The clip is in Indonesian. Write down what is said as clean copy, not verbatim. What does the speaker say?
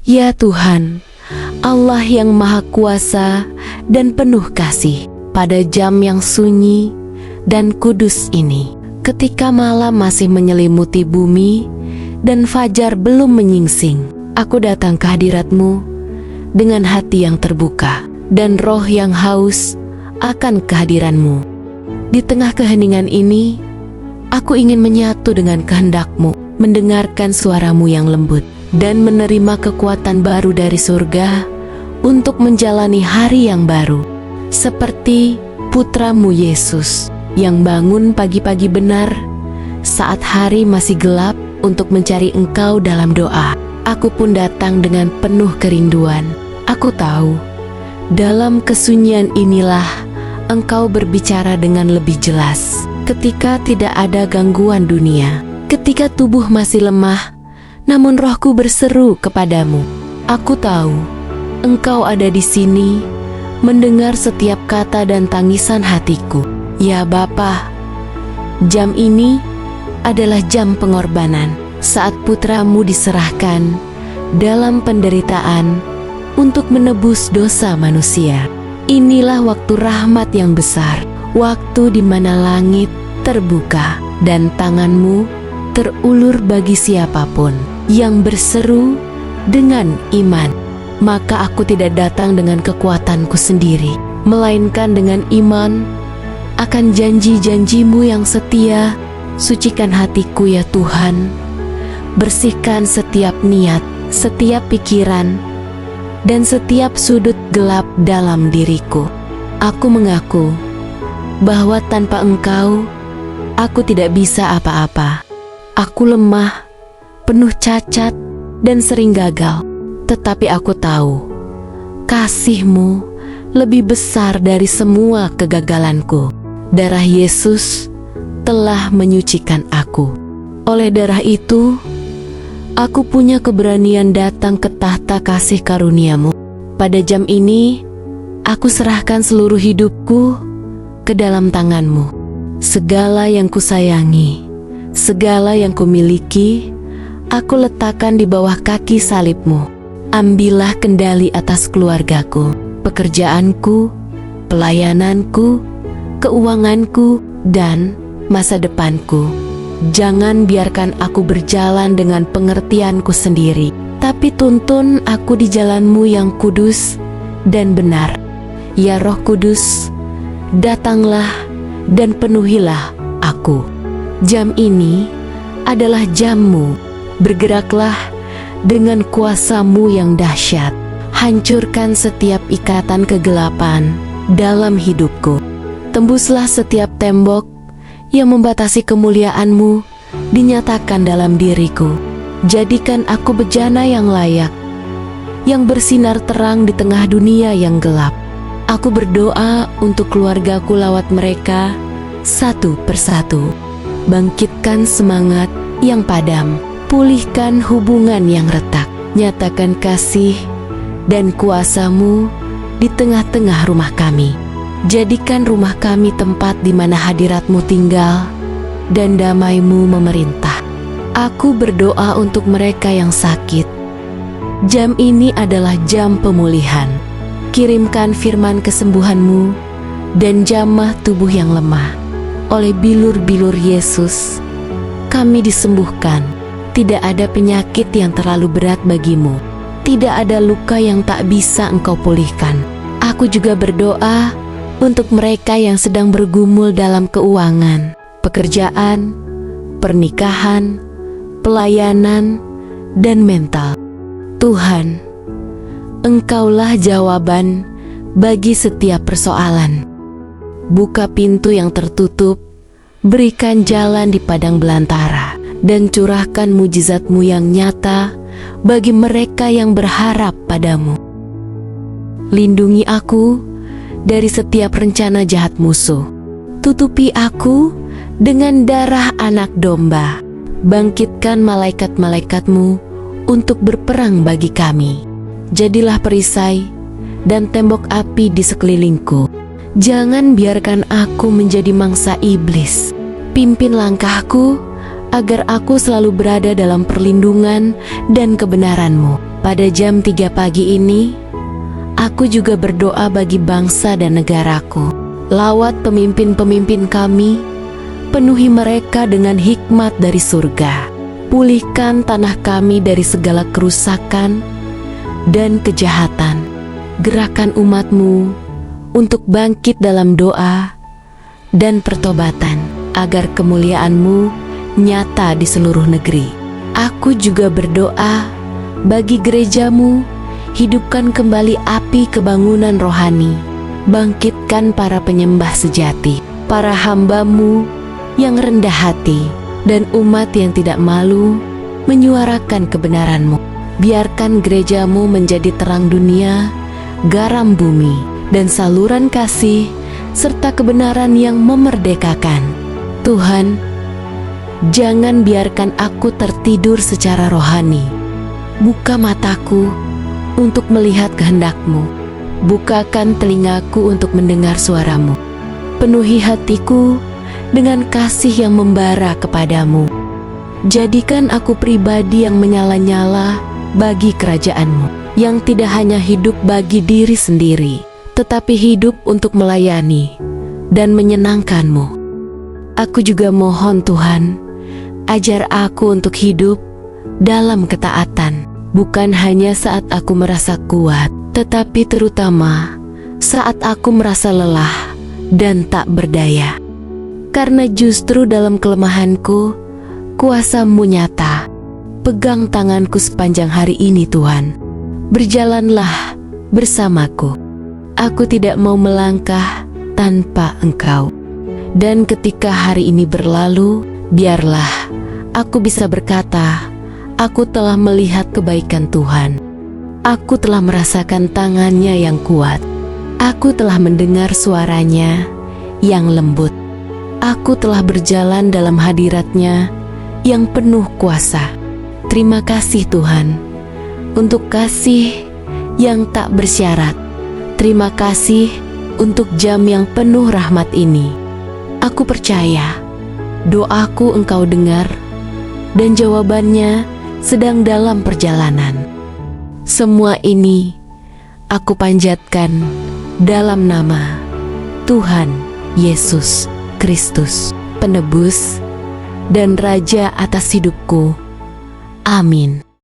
Ya Tuhan, Allah yang Maha Kuasa dan penuh kasih, pada jam yang sunyi dan kudus ini, ketika malam masih menyelimuti bumi dan fajar belum menyingsing, aku datang ke hadirat-Mu dengan hati yang terbuka dan roh yang haus akan kehadiran-Mu. Di tengah keheningan ini, aku ingin menyatu dengan kehendak-Mu, mendengarkan suara-Mu yang lembut, dan menerima kekuatan baru dari surga untuk menjalani hari yang baru. Seperti putra-Mu Yesus yang bangun pagi-pagi benar saat hari masih gelap untuk mencari Engkau dalam doa. Aku pun datang dengan penuh kerinduan. Aku tahu, dalam kesunyian inilah Engkau berbicara dengan lebih jelas. Ketika tidak ada gangguan dunia, ketika tubuh masih lemah, namun rohku berseru kepadamu. Aku tahu Engkau ada di sini, mendengar setiap kata dan tangisan hatiku. Ya Bapa, jam ini adalah jam pengorbanan, saat putra-Mu diserahkan dalam penderitaan untuk menebus dosa manusia. Inilah waktu rahmat yang besar, waktu di mana langit terbuka dan tangan-Mu terulur bagi siapapun yang berseru dengan iman. Maka aku tidak datang dengan kekuatanku sendiri, melainkan dengan iman akan janji-janji-Mu yang setia. Sucikan hatiku ya Tuhan, bersihkan setiap niat, setiap pikiran, dan setiap sudut gelap dalam diriku. Aku mengaku bahwa tanpa Engkau, aku tidak bisa apa-apa. Aku lemah, penuh cacat, dan sering gagal. Tetapi aku tahu, kasih-Mu lebih besar dari semua kegagalanku. Darah Yesus telah menyucikan aku. Oleh darah itu, aku punya keberanian datang ke tahta kasih karunia-Mu. Pada jam ini, aku serahkan seluruh hidupku ke dalam tangan-Mu. Segala yang kusayangi, segala yang kumiliki, aku letakkan di bawah kaki salib-Mu. Ambillah kendali atas keluargaku, pekerjaanku, pelayananku, keuanganku, dan masa depanku. Jangan biarkan aku berjalan dengan pengertianku sendiri, tapi tuntun aku di jalan-Mu yang kudus dan benar. Ya Roh Kudus, datanglah dan penuhilah aku. Jam ini adalah jam-Mu. Bergeraklah dengan kuasa-Mu yang dahsyat. Hancurkan setiap ikatan kegelapan dalam hidupku. Tembuslah setiap tembok yang membatasi kemuliaan-Mu dinyatakan dalam diriku. Jadikan aku bejana yang layak, yang bersinar terang di tengah dunia yang gelap. Aku berdoa untuk keluargaku lewat mereka satu persatu. Bangkitkan semangat yang padam, pulihkan hubungan yang retak, nyatakan kasih dan kuasa-Mu di tengah-tengah rumah kami. Jadikan rumah kami tempat di mana hadirat-Mu tinggal dan damai-Mu memerintah. Aku berdoa untuk mereka yang sakit. Jam ini adalah jam pemulihan. Kirimkan firman kesembuhan-Mu dan jamah tubuh yang lemah. Oleh bilur-bilur Yesus, kami disembuhkan. Tidak ada penyakit yang terlalu berat bagimu. Tidak ada luka yang tak bisa Engkau pulihkan. Aku juga berdoa untuk mereka yang sedang bergumul dalam keuangan, pekerjaan, pernikahan, pelayanan, dan mental. Tuhan, Engkaulah jawaban bagi setiap persoalan. Buka pintu yang tertutup, berikan jalan di padang belantara, dan curahkan mujizat-Mu yang nyata bagi mereka yang berharap padamu. Lindungi aku dari setiap rencana jahat musuh. Tutupi aku dengan darah anak domba. Bangkitkan malaikat-malaikat-Mu untuk berperang bagi kami. Jadilah perisai dan tembok api di sekelilingku. Jangan biarkan aku menjadi mangsa iblis. Pimpin langkahku agar aku selalu berada dalam perlindungan dan kebenaran-Mu. Pada jam 3 pagi ini, aku juga berdoa bagi bangsa dan negaraku. Lawat pemimpin-pemimpin kami, penuhi mereka dengan hikmat dari surga. Pulihkan tanah kami dari segala kerusakan dan kejahatan. Gerakan umat-Mu untuk bangkit dalam doa dan pertobatan, agar kemuliaan-Mu nyata di seluruh negeri. Aku juga berdoa bagi gereja-Mu, hidupkan kembali api kebangunan rohani. Bangkitkan para penyembah sejati, para hamba-Mu yang rendah hati, dan umat yang tidak malu menyuarakan kebenaran-Mu. Biarkan gereja-Mu menjadi terang dunia, garam bumi, dan saluran kasih serta kebenaran yang memerdekakan. Tuhan, jangan biarkan aku tertidur secara rohani. Buka mataku untuk melihat kehendak-Mu. Bukakan telingaku untuk mendengar suara-Mu. Penuhi hatiku dengan kasih yang membara kepadamu. Jadikan aku pribadi yang menyala-nyala bagi kerajaan-Mu, yang tidak hanya hidup bagi diri sendiri, tetapi hidup untuk melayani dan menyenangkan-Mu. Aku juga mohon Tuhan, ajar aku untuk hidup dalam ketaatan, bukan hanya saat aku merasa kuat, tetapi terutama saat aku merasa lelah dan tak berdaya. Karena justru dalam kelemahanku, kuasa-Mu nyata. Pegang tanganku sepanjang hari ini Tuhan. Berjalanlah bersamaku. Aku tidak mau melangkah tanpa Engkau. Dan ketika hari ini berlalu, biarlah aku bisa berkata, aku telah melihat kebaikan Tuhan. Aku telah merasakan tangan-Nya yang kuat. Aku telah mendengar suara-Nya yang lembut. Aku telah berjalan dalam hadirat-Nya yang penuh kuasa. Terima kasih Tuhan, untuk kasih yang tak bersyarat. Terima kasih untuk jam yang penuh rahmat ini. Aku percaya, doaku Engkau dengar, dan jawabannya sedang dalam perjalanan. Semua ini aku panjatkan dalam nama Tuhan Yesus Kristus, Penebus dan Raja atas hidupku. Amin.